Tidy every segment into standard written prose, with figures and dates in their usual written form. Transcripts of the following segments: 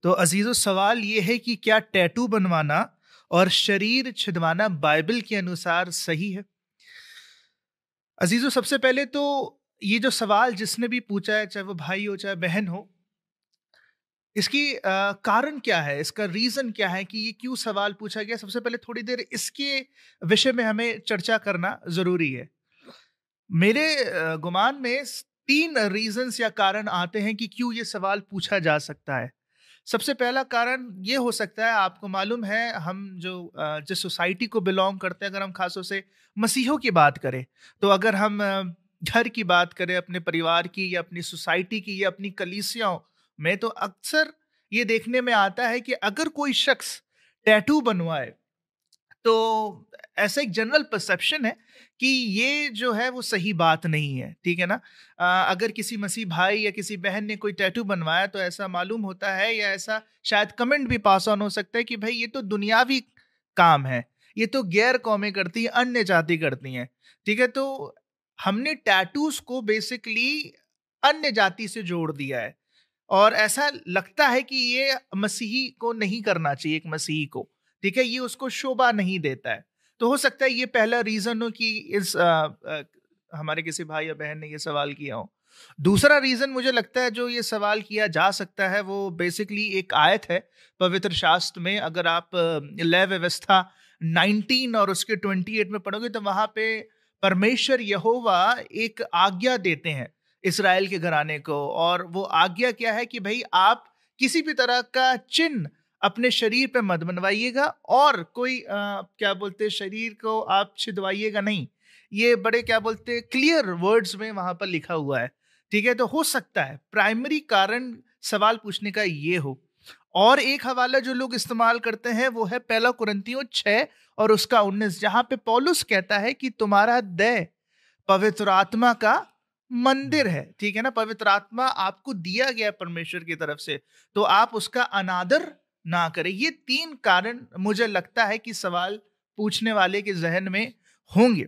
तो अजीजों, सवाल ये है कि क्या टैटू बनवाना और शरीर छिदवाना बाइबल के अनुसार सही है? अजीजों, सबसे पहले तो ये जो सवाल जिसने भी पूछा है, चाहे वो भाई हो चाहे बहन हो, इसकी कारण क्या है, इसका रीजन क्या है कि ये क्यों सवाल पूछा गया। सबसे पहले थोड़ी देर इसके विषय में हमें चर्चा करना जरूरी है। मेरे गुमान में तीन रीजंस या कारण आते हैं कि क्यों ये सवाल पूछा जा सकता है। सबसे पहला कारण ये हो सकता है, आपको मालूम है, हम जो जिस सोसाइटी को बिलोंग करते हैं, अगर हम खासों से मसीहों की बात करें, तो अगर हम घर की बात करें, अपने परिवार की या अपनी सोसाइटी की या अपनी कलीसियाओं में, तो अक्सर ये देखने में आता है कि अगर कोई शख्स टैटू बनवाए, तो ऐसा एक जनरल परसेप्शन है कि ये जो है वो सही बात नहीं है, ठीक है ना। अगर किसी मसीह भाई या किसी बहन ने कोई टैटू बनवाया, तो ऐसा मालूम होता है या ऐसा शायद कमेंट भी पास ऑन हो सकता है कि भाई ये तो दुनियावी काम है, ये तो गैर कौमें करती हैं, अन्य जाति करती हैं, ठीक है। तो हमने टैटूज को बेसिकली अन्य जाति से जोड़ दिया है, और ऐसा लगता है कि ये मसीही को नहीं करना चाहिए, एक मसीही को, ठीक है, ये उसको शोभा नहीं देता है। तो हो सकता है ये पहला रीजन हो कि हमारे किसी भाई या बहन ने ये सवाल किया हो। दूसरा रीजन मुझे लगता है जो ये सवाल किया जा सकता है, वो बेसिकली एक आयत है पवित्र शास्त्र में। अगर आप लय व्यवस्था 19 और उसके 28 में पढ़ोगे, तो वहां पे परमेश्वर यहोवा एक आज्ञा देते हैं इसराइल के घराने को, और वो आज्ञा क्या है कि भाई आप किसी भी तरह का चिन्ह अपने शरीर पे मत बनवाइएगा, और कोई क्या बोलते शरीर को आप छिदवाइएगा नहीं। ये बड़े क्या बोलते क्लियर वर्ड्स में वहां पर लिखा हुआ है, ठीक है। तो हो सकता है प्राइमरी कारण सवाल पूछने का ये हो। और एक हवाला जो लोग इस्तेमाल करते हैं वो है पहला कुरिन्थियों 6 और उसका 19, जहां पे पौलुस कहता है कि तुम्हारा देह पवित्र आत्मा का मंदिर है, ठीक है ना। पवित्र आत्मा आपको दिया गया परमेश्वर की तरफ से, तो आप उसका अनादर ना करें। ये तीन कारण मुझे लगता है कि सवाल पूछने वाले के जहन में होंगे।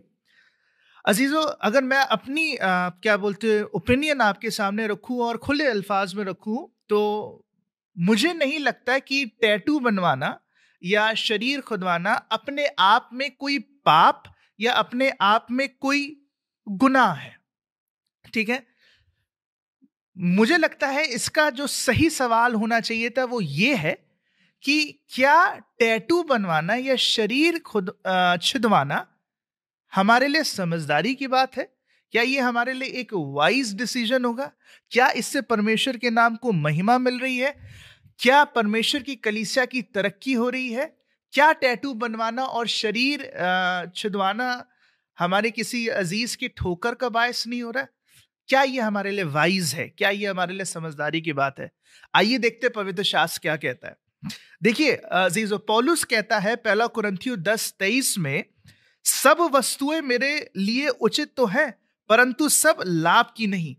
अजीजों, अगर मैं अपनी क्या बोलते ओपिनियन आपके सामने रखूं और खुले अल्फाज में रखूं, तो मुझे नहीं लगता कि टैटू बनवाना या शरीर खुदवाना अपने आप में कोई पाप या अपने आप में कोई गुनाह है, ठीक है। मुझे लगता है इसका जो सही सवाल होना चाहिए था वो ये है कि क्या टैटू बनवाना या शरीर खुद छिदवाना हमारे लिए समझदारी की बात है? क्या ये हमारे लिए एक वाइज डिसीजन होगा? क्या इससे परमेश्वर के नाम को महिमा मिल रही है? क्या परमेश्वर की कलीसिया की तरक्की हो रही है? क्या टैटू बनवाना और शरीर छिदवाना हमारे किसी अजीज की ठोकर का बायस नहीं हो रहा है? क्या ये हमारे लिए वाइज है? क्या ये हमारे लिए समझदारी की बात है? आइए देखते हैं पवित्र शास्त्र क्या कहता है। देखिए अजीजों, पौलुस कहता है पहला कुरिन्थियों 10:23 में, सब वस्तुएं मेरे लिए उचित तो है, परंतु सब लाभ की नहीं।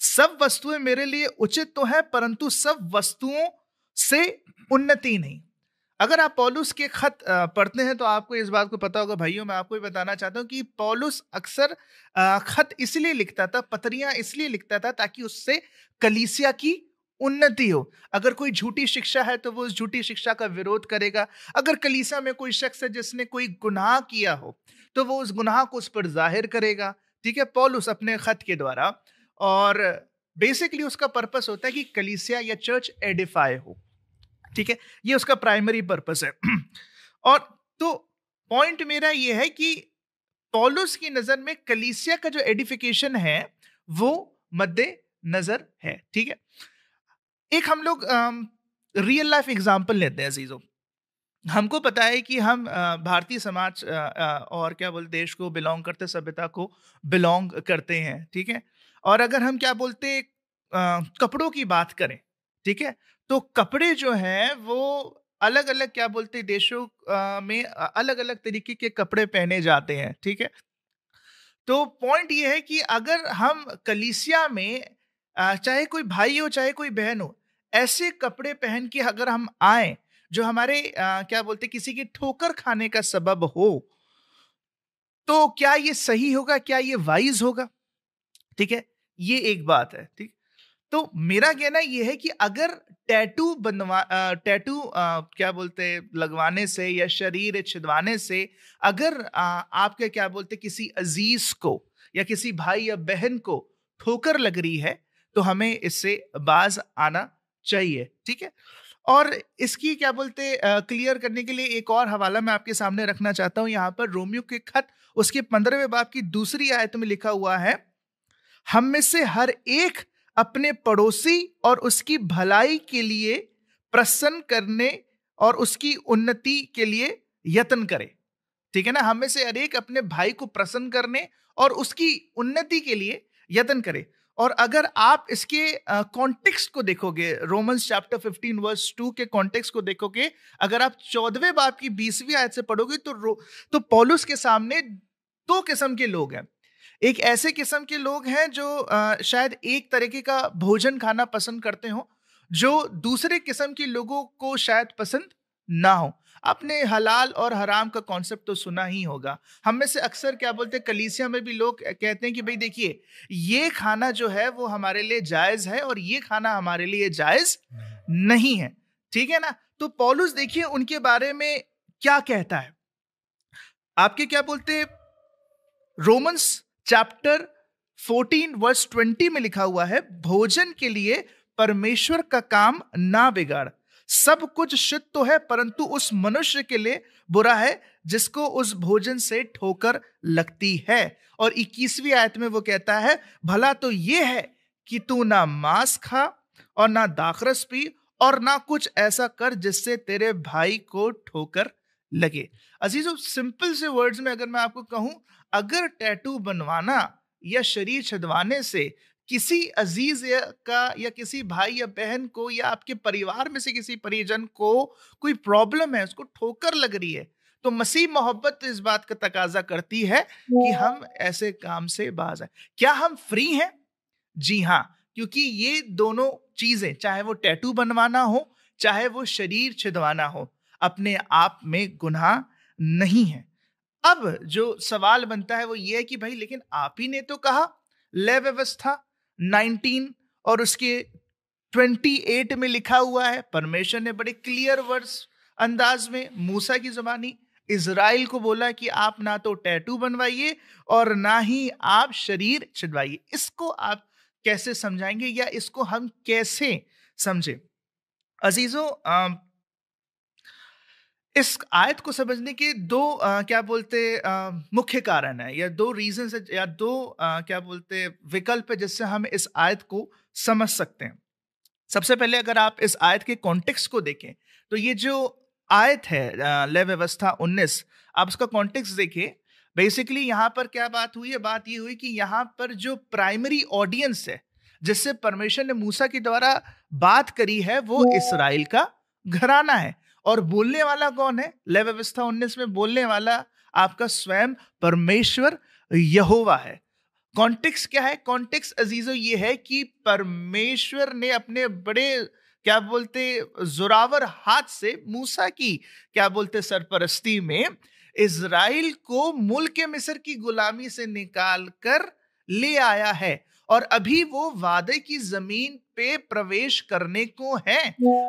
सब वस्तुएं मेरे लिए उचित तो है, परंतु सब वस्तुओं से उन्नति नहीं। अगर आप पौलुस के खत पढ़ते हैं, तो आपको इस बात को पता होगा। भाइयों, मैं आपको भी बताना चाहता हूं कि पौलुस अक्सर खत इसलिए लिखता था, पत्रियां इसलिए लिखता था, ताकि उससे कलीसिया की उन्नति हो। अगर कोई झूठी शिक्षा है तो वो उस झूठी शिक्षा का विरोध करेगा। अगर कलीसिया में कोई शख्स है जिसने कोई गुनाह किया हो, तो वो उस गुनाह को उस पर जाहिर करेगा, ठीक है, पौलुस अपने खत के द्वारा। और बेसिकली उसका पर्पस होता है कि कलीसिया या चर्च एडिफाई हो, ठीक है। ये उसका प्राइमरी पर्पस है। और तो पॉइंट मेरा ये है कि पौलुस की नजर में कलीसिया का जो एडिफिकेशन है वो मद्दे नजर है, ठीक है। एक हम लोग रियल लाइफ एग्जांपल लेते हैं अजीजों। हमको पता है कि हम भारतीय समाज और क्या बोलते देश को बिलोंग करते, सभ्यता को बिलोंग करते हैं, ठीक है। और अगर हम क्या बोलते कपड़ों की बात करें, ठीक है, तो कपड़े जो हैं वो अलग अलग क्या बोलते देशों में अलग अलग तरीके के कपड़े पहने जाते हैं, ठीक है। तो पॉइंट ये है कि अगर हम कलीसिया में चाहे कोई भाई हो चाहे कोई बहन हो, ऐसे कपड़े पहन के अगर हम आए जो हमारे क्या बोलते किसी की ठोकर खाने का सबब हो, तो क्या ये सही होगा? क्या ये वाइज होगा? ठीक है, ये एक बात है, ठीक। तो मेरा कहना ये है कि अगर टैटू क्या बोलते हैं लगवाने से या शरीर छिदवाने से अगर आपके क्या बोलते किसी अजीज को या किसी भाई या बहन को ठोकर लग रही है, तो हमें इससे बाज आना चाहिए, ठीक है। और इसकी क्या बोलते क्लियर करने के लिए एक और हवाला मैं आपके सामने रखना चाहता हूं। यहाँ पर रोमियो के खत उसके 15वें बाब की दूसरी आयत में लिखा हुआ है, हम में से हर एक अपने पड़ोसी और उसकी भलाई के लिए प्रसन्न करने और उसकी उन्नति के लिए यत्न करे, ठीक है ना। हम में से हर एक अपने भाई को प्रसन्न करने और उसकी उन्नति के लिए यत्न करे। और अगर आप इसके कॉन्टेक्स्ट को देखोगे, रोमन्स चैप्टर 15 वर्स 2 के कॉन्टेक्स्ट को देखोगे, अगर आप 14वें बाब की 20वीं आयत से पढ़ोगे तो पौलुस के सामने दो किस्म के लोग हैं। एक ऐसे किस्म के लोग हैं जो शायद एक तरीके का भोजन खाना पसंद करते हो, जो दूसरे किस्म के लोगों को शायद पसंद ना हो। आपने हलाल और हराम का कॉन्सेप्ट तो सुना ही होगा। हम में से अक्सर क्या बोलते हैं, कलीसिया में भी लोग कहते हैं कि भाई देखिए, ये खाना जो है वो हमारे लिए जायज है और ये खाना हमारे लिए जायज नहीं है, ठीक है ना। तो पौलुस देखिए उनके बारे में क्या कहता है। आपके क्या बोलते हैं, रोमन्स चैप्टर 14 वर्स 20 में लिखा हुआ है, भोजन के लिए परमेश्वर का काम ना बिगाड़, सब कुछ शुद्ध तो है परंतु उस मनुष्य के लिए बुरा है जिसको उस भोजन से ठोकर लगती है। और 21वीं आयत में वो कहता है, भला तो ये है कि तू ना मांस खा और ना दाखरस पी और ना कुछ ऐसा कर जिससे तेरे भाई को ठोकर लगे। अजीजों, सिंपल से वर्ड्स में अगर मैं आपको कहूं, अगर टैटू बनवाना या शरीर छदवाने से किसी अजीज या किसी भाई या बहन को या आपके परिवार में से किसी परिजन को कोई प्रॉब्लम है, उसको ठोकर लग रही है, तो मसीह मोहब्बत इस बात का तकाजा करती है कि हम ऐसे काम से बाज आए। क्या हम फ्री हैं? जी हाँ, क्योंकि ये दोनों चीजें, चाहे वो टैटू बनवाना हो चाहे वो शरीर छिदवाना हो, अपने आप में गुनाह नहीं है। अब जो सवाल बनता है वो ये है कि भाई लेकिन आप ही ने तो कहा, लय व्यवस्था 19 और उसके 28 में लिखा हुआ है, परमेश्वर ने बड़े क्लियर वर्ड्स अंदाज में मूसा की जुबानी इजराइल को बोला कि आप ना तो टैटू बनवाइए और ना ही आप शरीर छिदवाइए। इसको आप कैसे समझाएंगे या इसको हम कैसे समझे? अजीजों, इस आयत को समझने के दो क्या बोलते मुख्य कारण है या दो रीजन है या दो क्या बोलते विकल्प है जिससे हम इस आयत को समझ सकते हैं। सबसे पहले अगर आप इस आयत के कॉन्टेक्स्ट को देखें, तो ये जो आयत है लय व्यवस्था 19, आप उसका कॉन्टेक्स्ट देखें। बेसिकली यहाँ पर क्या बात हुई है? बात ये हुई कि यहाँ पर जो प्राइमरी ऑडियंस है जिससे परमेश्वर ने मूसा के द्वारा बात करी है, वो इस्राएल का घराना है। और बोलने वाला कौन है? लय व्यवस्था 19 में बोलने वाला आपका स्वयं परमेश्वर यहोवा है। कॉन्टेक्स्ट क्या है? कॉन्टेक्स्ट अजीजो ये है कि परमेश्वर ने अपने बड़े क्या बोलते जोरावर हाथ से मूसा की क्या बोलते सरपरस्ती में इजराइल को मुल्क मिस्र की गुलामी से निकाल कर ले आया है, और अभी वो वादे की जमीन पे प्रवेश करने को है,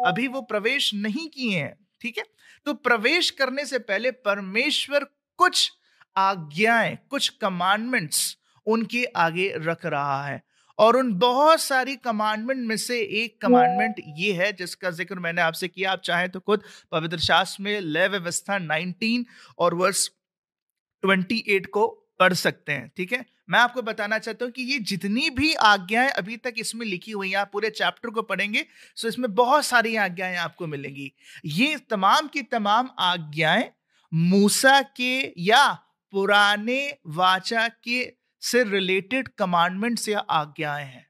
अभी वो प्रवेश नहीं किए हैं, ठीक है। तो प्रवेश करने से पहले परमेश्वर कुछ आज्ञाएं, कुछ कमांडमेंट्स उनके आगे रख रहा है, और उन बहुत सारी कमांडमेंट में से एक कमांडमेंट ये है जिसका जिक्र मैंने आपसे किया। आप चाहें तो खुद पवित्र शास्त्र में लय व्यवस्था 19 और वर्स 28 को पढ़ सकते हैं, ठीक है। मैं आपको बताना चाहता हूं कि ये जितनी भी आज्ञाएं अभी तक इसमें लिखी हुई हैं, आप पूरे चैप्टर को पढ़ेंगे तो इसमें बहुत सारी आज्ञाएं आपको मिलेंगी। ये तमाम की तमाम आज्ञाएं मूसा के या पुराने वाचा के से रिलेटेड कमांडमेंट्स या आज्ञाएं हैं,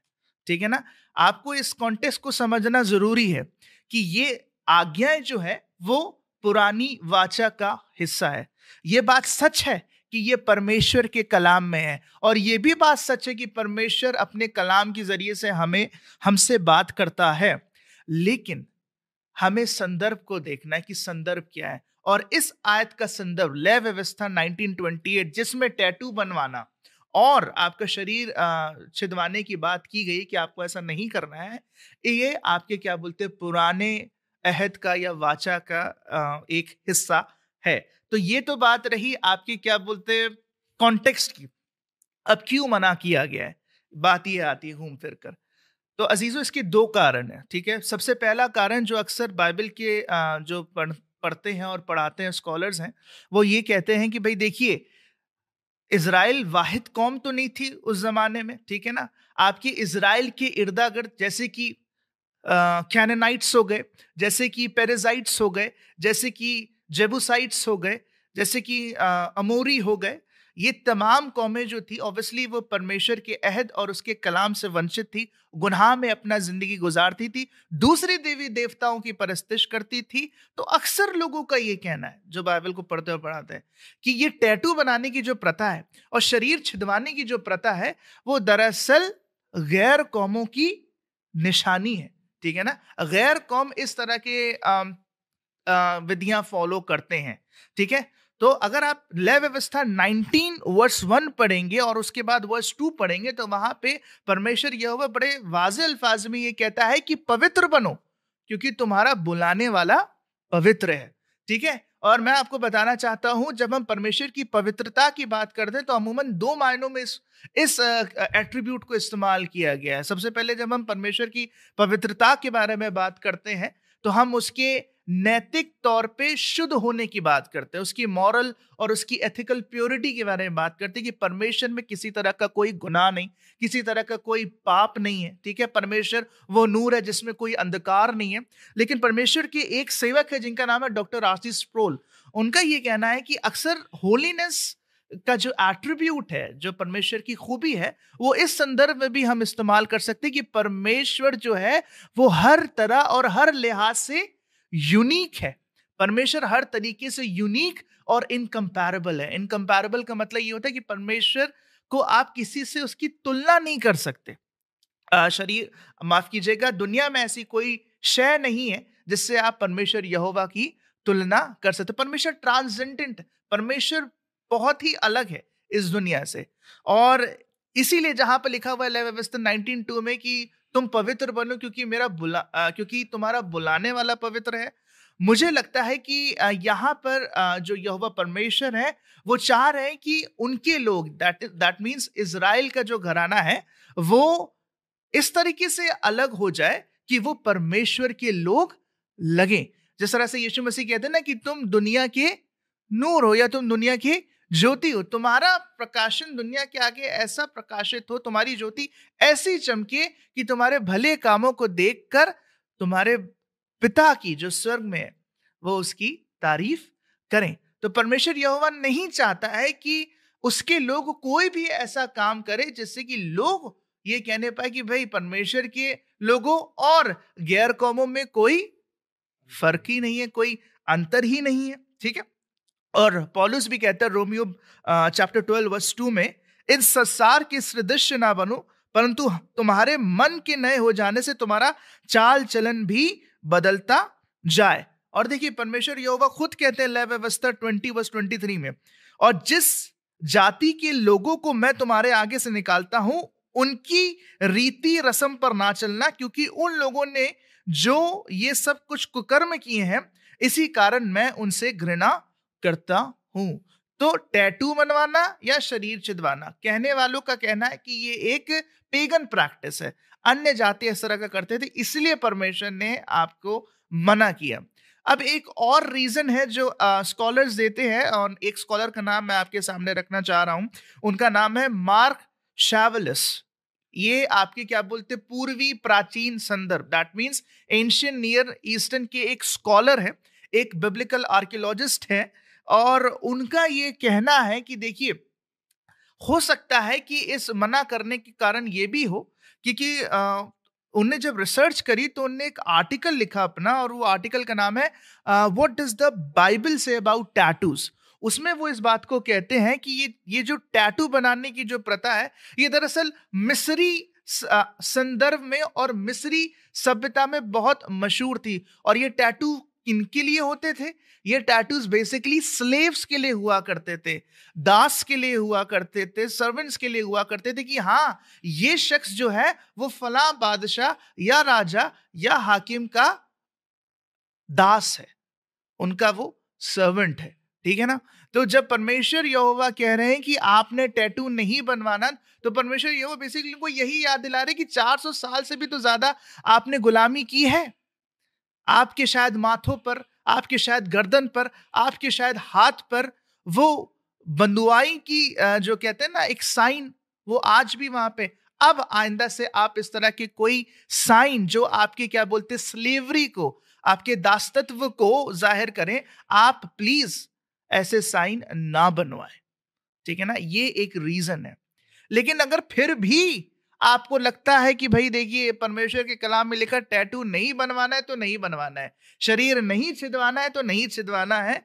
ठीक है ना। आपको इस कॉन्टेक्स्ट को समझना जरूरी है कि ये आज्ञाएं जो है वो पुरानी वाचा का हिस्सा है। ये बात सच है कि ये परमेश्वर के कलाम में है, और ये भी बात सच है कि परमेश्वर अपने कलाम के जरिए से हमसे बात करता है, लेकिन हमें संदर्भ को देखना है कि संदर्भ क्या है। और इस आयत का संदर्भ लय व्यवस्था 1928 जिसमें टैटू बनवाना और आपका शरीर छिदवाने की बात की गई कि आपको ऐसा नहीं करना है, ये आपके क्या बोलते हैं पुराने अहद का या वाचा का एक हिस्सा है। तो ये तो बात रही आपकी क्या बोलते हैं कॉन्टेक्स्ट की। अब क्यों मना किया गया है, बात ये आती है घूम फिर कर। तो अजीजों इसके दो कारण हैं, ठीक है। सबसे पहला कारण जो अक्सर बाइबल के जो पढ़ते हैं और पढ़ाते हैं स्कॉलर्स हैं, वो ये कहते हैं कि भाई देखिए, इज़राइल वाहिद कौम तो नहीं थी उस जमाने में, ठीक है ना। आपकी इज़राइल के इर्दा गिर्द जैसे कि कैनानाइट्स हो गए, जैसे कि पेरिजाइट्स हो गए, जैसे कि जेबूसाइट्स हो गए, जैसे कि अमोरी हो गए। ये तमाम कौमें जो थी ऑब्वियसली वो परमेश्वर के अहद और उसके कलाम से वंचित थी, गुनाह में अपना जिंदगी गुजारती थी, दूसरे देवी देवताओं की परस्तिश करती थी। तो अक्सर लोगों का ये कहना है जो बाइबल को पढ़ते हुए पढ़ाते हैं कि ये टैटू बनाने की जो प्रथा है और शरीर छिदवाने की जो प्रथा है वो दरअसल गैर कौमों की निशानी है, ठीक है ना। गैर कौम इस तरह के विधियां फॉलो करते हैं, ठीक है। तो अगर आप लय व्यवस्था 19 वर्स 1 पढ़ेंगे और उसके बाद वर्स 2 पढ़ेंगे तो वहां पे परमेश्वर यहोवा बड़े वाज़ेह अल्फाज में ये कहता है कि पवित्र बनो क्योंकि तुम्हारा बुलाने वाला पवित्र है, ठीक है। और मैं आपको बताना चाहता हूं, जब हम परमेश्वर की पवित्रता की बात करते हैं तो अमूमन दो मायनों में इस एट्रीब्यूट को इस्तेमाल किया गया है। सबसे पहले जब हम परमेश्वर की पवित्रता के बारे में बात करते हैं तो हम उसके नैतिक तौर पे शुद्ध होने की बात करते हैं, उसकी मॉरल और उसकी एथिकल प्योरिटी के बारे में बात करते हैं कि परमेश्वर में किसी तरह का कोई गुनाह नहीं, किसी तरह का कोई पाप नहीं है, ठीक है। परमेश्वर वो नूर है जिसमें कोई अंधकार नहीं है। लेकिन परमेश्वर के एक सेवक है जिनका नाम है डॉक्टर आशीष स्प्रोल, उनका ये कहना है कि अक्सर होलीनेस का जो एट्रीब्यूट है, जो परमेश्वर की खूबी है, वो इस संदर्भ में भी हम इस्तेमाल कर सकते हैं कि परमेश्वर जो है वो हर तरह और हर लिहाज से यूनिक है। परमेश्वर हर तरीके से यूनिक और इनकम्पैरेबल है। इनकम्पैरेबल का मतलब ये होता है कि परमेश्वर को आप किसी से उसकी तुलना नहीं कर सकते। शरीर माफ कीजिएगा, दुनिया में ऐसी कोई शय नहीं है जिससे आप परमेश्वर यहोवा की तुलना कर सकते। परमेश्वर ट्रांसेंडेंट, परमेश्वर बहुत ही अलग है इस दुनिया से। और इसीलिए जहां पर लिखा हुआ है लेवी व्यवस्था 19:2 में कि तुम पवित्र बनो क्योंकि क्योंकि तुम्हारा बुलाने वाला पवित्र है। मुझे लगता है कि यहाँ पर जो यहोवा परमेश्वर है वो चाह रहे हैं कि उनके लोग, दैट मीन्स इजराइल का जो घराना है, वो इस तरीके से अलग हो जाए कि वो परमेश्वर के लोग लगे। जिस तरह से यीशु मसीह कहते हैं ना कि तुम दुनिया के नूर हो या तुम दुनिया की ज्योति हो। तुम्हारा प्रकाशन दुनिया के आगे ऐसा प्रकाशित हो, तुम्हारी ज्योति ऐसी चमके कि तुम्हारे भले कामों को देखकर तुम्हारे पिता की जो स्वर्ग में है वो उसकी तारीफ करें। तो परमेश्वर यहोवा नहीं चाहता है कि उसके लोग कोई भी ऐसा काम करे जिससे कि लोग ये कहने पाए कि भाई परमेश्वर के लोगों और गैर कौमों में कोई फर्क ही नहीं है, कोई अंतर ही नहीं है, ठीक है। और पौलुस भी कहता है रोमियो चैप्टर 12 वर्स 2 में, इन संसार के सदृश्य ना बनो परंतु तुम्हारे मन के नए हो जाने से तुम्हारा चाल चलन भी बदलता जाए। और देखिए परमेश्वर यहोवा खुद कहते हैं लेवी व्यवस्था 20 वर्स 23 में, और जिस जाति के लोगों को मैं तुम्हारे आगे से निकालता हूं उनकी रीति रस्म पर ना चलना, क्योंकि उन लोगों ने जो ये सब कुछ कुकर्म किए हैं इसी कारण मैं उनसे घृणा करता हूं। तो टैटू बनवाना या शरीर छिदवाना, कहने वालों का कहना है कि ये एक पेगन प्रैक्टिस है, अन्य जाति इस तरह का करते थे, इसलिए परमेश्वर ने आपको मना किया। अब एक और रीजन है जो स्कॉलर्स देते हैं, और एक स्कॉलर का नाम मैं आपके सामने रखना चाह रहा हूं। उनका नाम है मार्क शावलिस। ये आपके क्या बोलते पूर्वी प्राचीन संदर्भ, that means ancient near eastern के एक स्कॉलर है, एक बिब्लिकल आर्कियोलॉजिस्ट है। और उनका ये कहना है कि देखिए, हो सकता है कि इस मना करने के कारण ये भी हो क्योंकि उनने जब रिसर्च करी तो उनने एक आर्टिकल लिखा अपना, और वो आर्टिकल का नाम है what does the Bible say about tattoos. उसमें वो इस बात को कहते हैं कि ये जो टैटू बनाने की जो प्रथा है ये दरअसल मिस्री संदर्भ में और मिस्री सभ्यता में बहुत मशहूर थी। और ये टैटू किनके लिए होते थे? ये टैटूज बेसिकली स्लेव्स के लिए हुआ करते थे, दास के लिए हुआ करते थे, सर्वेंट्स के लिए हुआ करते थे कि हाँ, ये शख्स जो है वो फला बादशाह या राजा या हाकिम का दास है, उनका वो सर्वेंट है। ठीक है ना? तो जब परमेश्वर यहोवा कह रहे हैं कि आपने टैटू नहीं बनवाना, तो परमेश्वर यहोवा बेसिकली को यही याद दिला रहे कि 400 साल से भी तो ज्यादा आपने गुलामी की है। आपके शायद माथों पर, आपके शायद गर्दन पर, आपके शायद हाथ पर वो बंदुआई की जो कहते हैं ना एक साइन, वो आज भी वहां पे। अब आइंदा से आप इस तरह के कोई साइन जो आपके क्या बोलते स्लेवरी को, आपके दासत्व को जाहिर करें, आप प्लीज ऐसे साइन ना बनवाएं। ठीक है ना? ये एक रीजन है। लेकिन अगर फिर भी आपको लगता है कि भाई देखिए परमेश्वर के कलाम में लिखा टैटू नहीं बनवाना है तो नहीं बनवाना है, शरीर नहीं छिदवाना है तो नहीं छिदवाना है,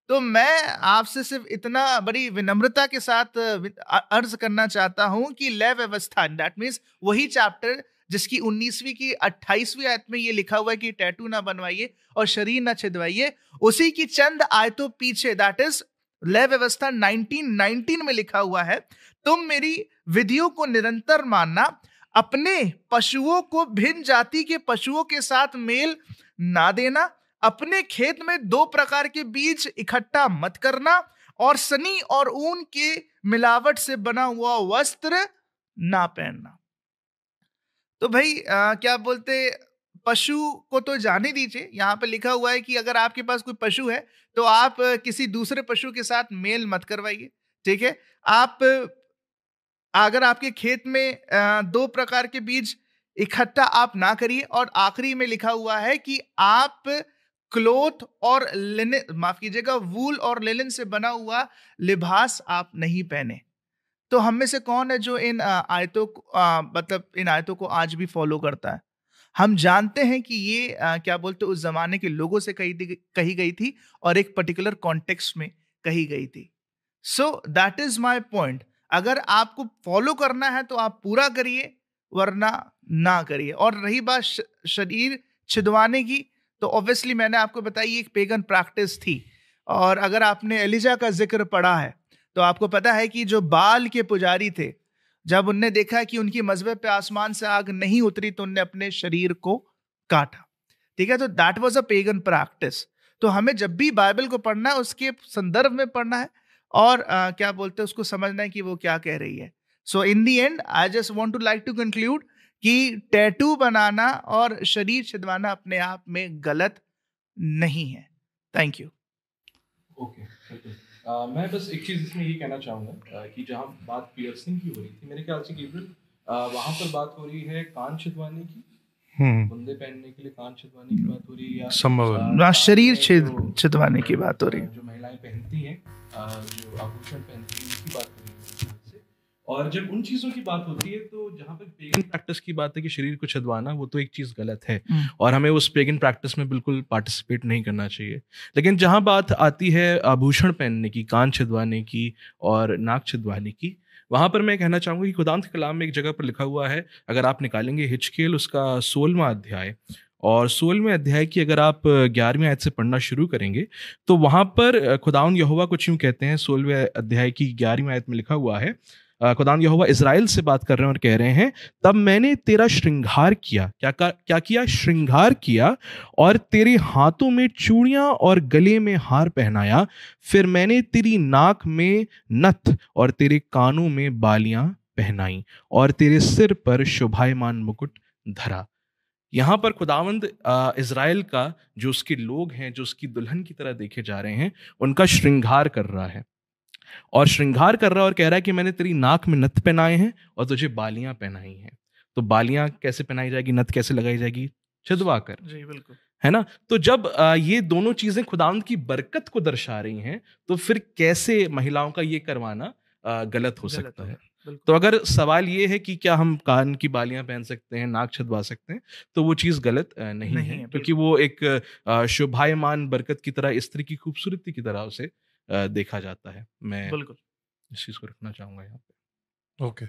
तो मैं आपसे सिर्फ इतना बड़ी विनम्रता के साथ अर्ज करना चाहता हूं कि लय व्यवस्था, दैट मीन्स वही चैप्टर जिसकी 19वीं की 28वीं आयत में ये लिखा हुआ है कि टैटू ना बनवाइए और शरीर ना छिदवाइए, उसी की चंद आयतों पीछे, दैट इज लय व्यवस्था 1919 में लिखा हुआ है, तुम मेरी विधियों को निरंतर मानना, अपने पशुओं को भिन्न जाति के पशुओं के साथ मेल ना देना, अपने खेत में 2 प्रकार के बीज इकट्ठा मत करना, और सनी और ऊन के मिलावट से बना हुआ वस्त्र ना पहनना। तो भाई क्या बोलते, पशु को तो जाने दीजिए, यहां पे लिखा हुआ है कि अगर आपके पास कोई पशु है तो आप किसी दूसरे पशु के साथ मेल मत करवाइए। ठीक है? आप अगर आपके खेत में 2 प्रकार के बीज इकट्ठा आप ना करिए, और आखिरी में लिखा हुआ है कि आप क्लोथ और लिनन, माफ कीजिएगा, वूल और लिनन से बना हुआ लिबास आप नहीं पहने। तो हम में से कौन है जो इन आयतों को मतलब इन आयतों को आज भी फॉलो करता है? हम जानते हैं कि ये क्या बोलते उस जमाने के लोगों से कही गई थी और एक पर्टिकुलर कॉन्टेक्स्ट में कही गई थी। So that is my point. अगर आपको फॉलो करना है तो आप पूरा करिए, वरना ना करिए। और रही बात शरीर छिदवाने की, तो ऑब्वियसली मैंने आपको बताई एक पेगन प्रैक्टिस थी। और अगर आपने एलिजा का जिक्र पढ़ा है तो आपको पता है कि जो बाल के पुजारी थे, जब उनने देखा कि उनकी मजबे पे आसमान से आग नहीं उतरी तो उनने अपने शरीर को काटा। ठीक है? तो that was a pagan practice. तो हमें जब भी बाइबल को पढ़ना है उसके संदर्भ में पढ़ना है, और क्या बोलते हैं उसको समझना है कि वो क्या कह रही है। So in the end I just want to like to conclude कि टैटू बनाना और शरीर छिदवाना अपने आप में गलत नहीं है। Thank you. ओके, मैं बस एक चीज़ इसमें ये कहना चाहूँगा कि जहाँ बात पियर्सिंग की हो रही थी, मेरे ख्याल से केवल वहाँ पर बात हो रही है कान छिदवाने की, बुंदे पहनने के लिए कान छिदवाने की बात हो रही है, या शरीर छिदवाने की बात हो रही है, जो महिलाएं पहनती हैं, जो आभूषण पहनती हैं, उसकी बात हो रही है। और जब उन चीज़ों की बात होती है तो जहाँ पर पेगन प्रैक्टिस की बात है कि शरीर को छिदवाना, वो तो एक चीज़ गलत है और हमें उस पेगन प्रैक्टिस में बिल्कुल पार्टिसिपेट नहीं करना चाहिए। लेकिन जहाँ बात आती है आभूषण पहनने की, कान छिदवाने की और नाक छिदवाने की, वहाँ पर मैं कहना चाहूँगा कि खुदावंद के कलाम में एक जगह पर लिखा हुआ है, अगर आप निकालेंगे हिजकेल उसका 16वां अध्याय, और 16वें अध्याय की अगर आप 11वीं आयत से पढ़ना शुरू करेंगे तो वहाँ पर खुदावंद यहोवा कुछ यूँ कहते हैं। 16वें अध्याय की 11वीं आयत में लिखा हुआ है, खुदावंद यहोवा इज़राइल से बात कर रहे हैं और कह रहे हैं, तब मैंने तेरा श्रृंगार किया, क्या किया? श्रृंगार किया, और तेरे हाथों में चूड़ियां और गले में हार पहनाया, फिर मैंने तेरी नाक में नथ और तेरे कानों में बालियां पहनाई, और तेरे सिर पर शोभायमान मुकुट धरा। यहाँ पर खुदावंद इज़राइल का जो उसके लोग हैं, जो उसकी दुल्हन की तरह देखे जा रहे हैं, उनका श्रृंगार कर रहा है, और श्रृंगार कर रहा है और कह रहा है कि मैंने तेरी नाक में नथ पहनाए हैं और तुझे बालियां पहनाई हैं। तो बालियां कैसे पहनाई जाएगी, नथ कैसे लगाई जाएगी? छिदवा कर। जी बिल्कुल, है ना? तो जब ये दोनों चीजें खुदावंद की बरकत को दर्शा रही हैं, तो फिर कैसे महिलाओं का ये करवाना गलत हो सकता है? तो अगर सवाल ये है कि क्या हम कान की बालियां पहन सकते हैं, नाक छिदवा सकते हैं, तो वो चीज़ गलत नहीं है, क्योंकि वो एक शोभायमान बरकत की तरह, स्त्री की खूबसूरती की तरह उसे देखा जाता है। मैं इस चीज़ को रखना चाहूँगा यहाँ पे। ओके।